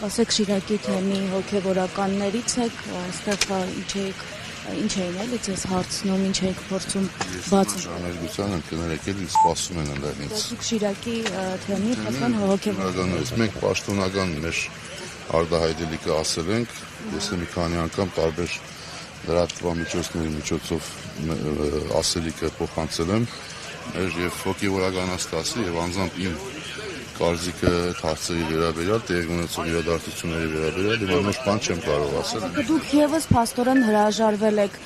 Կասեք Շիրակի թեմի հոգևորականներից եք, այստեղ ինչ էին էլի ձեզ հարցնում, ինչ եք փորձում բացել։ Ժաներգության եմ կներեկել, ինձ սպասում են ընդայնից։ Կասեք Շիրակի թեմի խոսան հոգևորականներից։ Մենք պաշտոնական մեր արդահայտելիքը ասել ենք, ես մի քանի անգամ տարբեր լրատվամիջոցների միջոցով ասելիքը փոխանցել եմ եւ հոգեվորականացի եւ անձամբ իմ կարծիքը հարցերի վերաբերյալ, տեղի ունեցող իրադարձությունների վերաբերյալ եւ անոր բան չեմ կարող ասել։ Դուք եւս փաստորեն հրաժարվել եք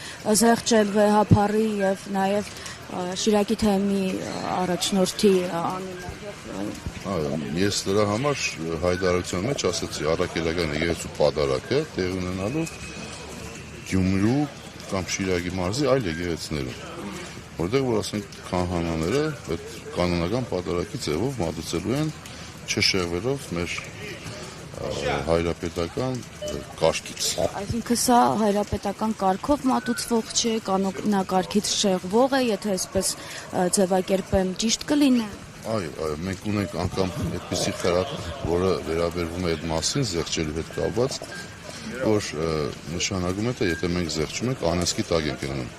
զեղչել վեհափառի եւ նաեւ Շիրակի թեմի առաջնորդի անունը։ Ես դրա համար հայտարարության մեջ ասացի առաքելական եկեղեցու պատարակը տեղի ունենալու Գյումրու կամ Շիրակի մարզի այլ եկեղեցիներում, որտեղ որ ասենք քահանաները այդ կանոնական պատարակի ձևով մատուցելու են չշեղվելով մեր հայրապետական կարգից։ Այսինքն սա հայրապետական կարգով մատուցվող չէ, կանոնակարգից շեղվող է, եթե այսպես ձևակերպեմ, ճիշտ կլինի։ Այո, մենք ունենք անգամ այդպիսի խրատ, որը վերաբերվում է այդ մասին զեղչելու հետ կապված, որ նշանակում է, թե եթե մենք զեղչում ենք, անեծքի տակ ենք գնում։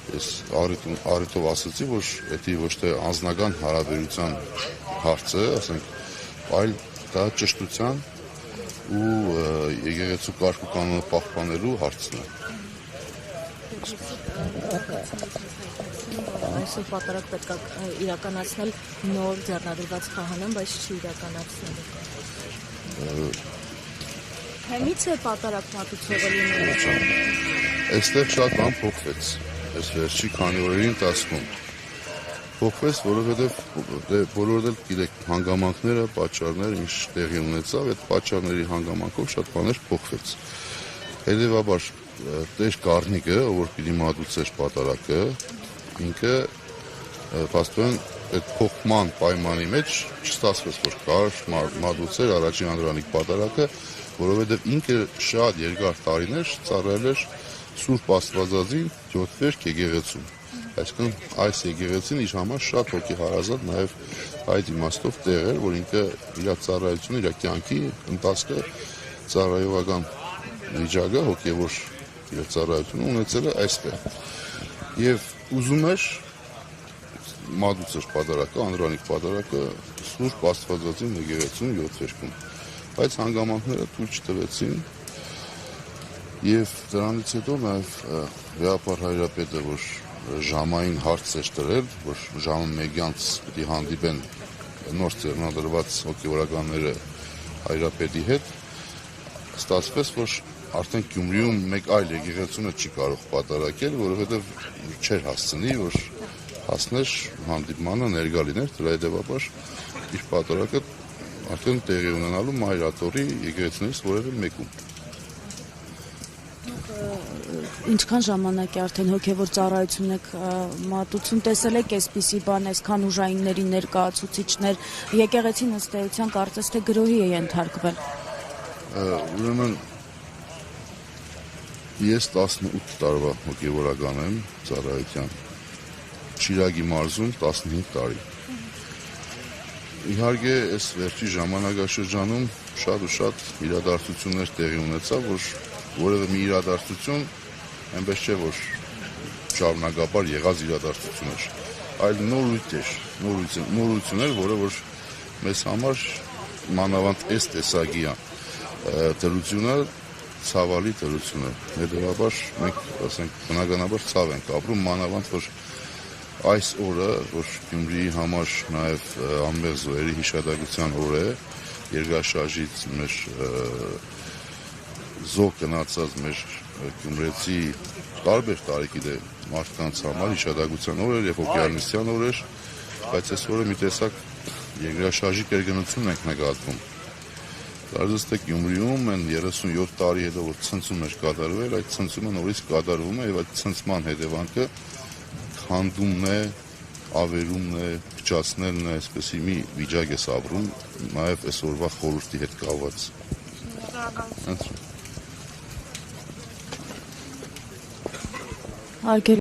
Ես առիթով ասացի, որ դա ոչ թե անձնական հարաբերության հարց է, ասենք, այլ դա ճշտության ու եկեղեցու կարգ ու կանոնը պահպանելու հարցն է։ Այսօր պատարակ պետք է իրականացնել նոր ձեռնադրված քահանան, բայց չի իրականացնել։ Հեմից է պատարակ մատուցողը լինել։ Այստեղ շատ բան փոխվեց։ Այս վերջի քանի օրերի ընթացքում փոխվեց, որովհետև գիտեք, հանգամանքները, պատճառները ինչ տեղի ունեցավ, այդ պատճառների հանգամանքով շատ բաներ փոխվեց։ Հետևաբար Տեր Գառնիկը, որ պիտի մատուցեր պատարակը, ինքը փաստորեն այդ փոխման պայմանի մեջ չստացվեց, որ կարող մատուցեր առաջին անդրանիկ պատարակը, որովհետև ինքը շատ երկար տարիներ ծառայել էր Սուրբ Աստվածածին 7 վերք եկեղեցում։ Այսինքն այս եկեղեցին իր համար շատ հոգեհարազատ նաև այդ իմաստով տեղ էր, որ ինքը իր ծառայությունը, իր կյանքի ընթացքը ծառայողական վիճակը հոգևոր իր ծառայությունը ունեցել է այստեղ։ Եվ ուզում էր մատուցեր պատարակը, անդրանիկ պատարակը Սուրբ Աստվածածին եկեղեցում 7 վերքում։ Բայց հանգամանքները թույլ չտվեցին եւ դրանից հետո նաեւ վեհապար հայրապետը, որ ժամային հարց էր տրել, որ ժամը 1-ից պիտի հանդիպեն նոր ձեռնադրված հոգեվորականները հայրապետի հետ, ստացվեց, որ արդեն Գյումրիում մեկ այլ եկեղեցունը չի կարող պատարակել, որովհետեւ չէր հասցնի, որ հասներ հանդիպմանը ներկա լիներ, դրա հետևաբար իր պատարակը արդեն տեղի ունենալու Մայրաթորի եկեղեցիներից որևէ մեկում։ Ինչքան ժամանակ է արդեն հոգևոր ծառայություն եք մատուցում, տեսել եք այսպիսի բան, այսքան ուժայինների ներկայացուցիչներ, եկեղեցին ըստ էության կարծես թե գրոհի է ենթարկվել։ Ուրեմն ես 18 տարվա հոգևորական եմ ծառայության, Շիրակի մարզում 15 տարի։ Իհարկե, այս վերջի ժամանակաշրջանում շատ ու շատ իրադարձություններ տեղի ունեցավ, որ որևէ մի իրադարձություն այնպես չէ, որ շարունակաբար եղած իրադարձություն էր, այլ նորություն էր, որը որ մեզ համար մանավանդ այս տեսակի դրությունը ցավալի դրություն է։ Հետևաբար մենք, ասենք, բնականաբար ցավ ենք ապրում, մանավանդ որ այս օրը, որ Գյումրիի համար նաև անմեղ զոհերի հիշատակության օր է, երկրաշարժից մեր զոհ գնացած մեր գյումրեցի տարբեր տարիքի մարդկանց համար հիշատակության օր էր եւ հոգեբանության օր էր, բայց այս օրը մի տեսակ երկրաշարժի կրկնություն ենք նկատվում։ Կարծես թե Գյումրիում են 37 տարի հետո որ ցնցում էր կատարվել, այդ ցնցումը նորից կատարվում է եւ այդ ցնցման հետևանքը քանդումն է, ավերումն է, փչացնելն է, այսպեսի մի վիճակ է ապրում, նաեւ այսօրվա խորհրդի հետ կապված։ Հարգելի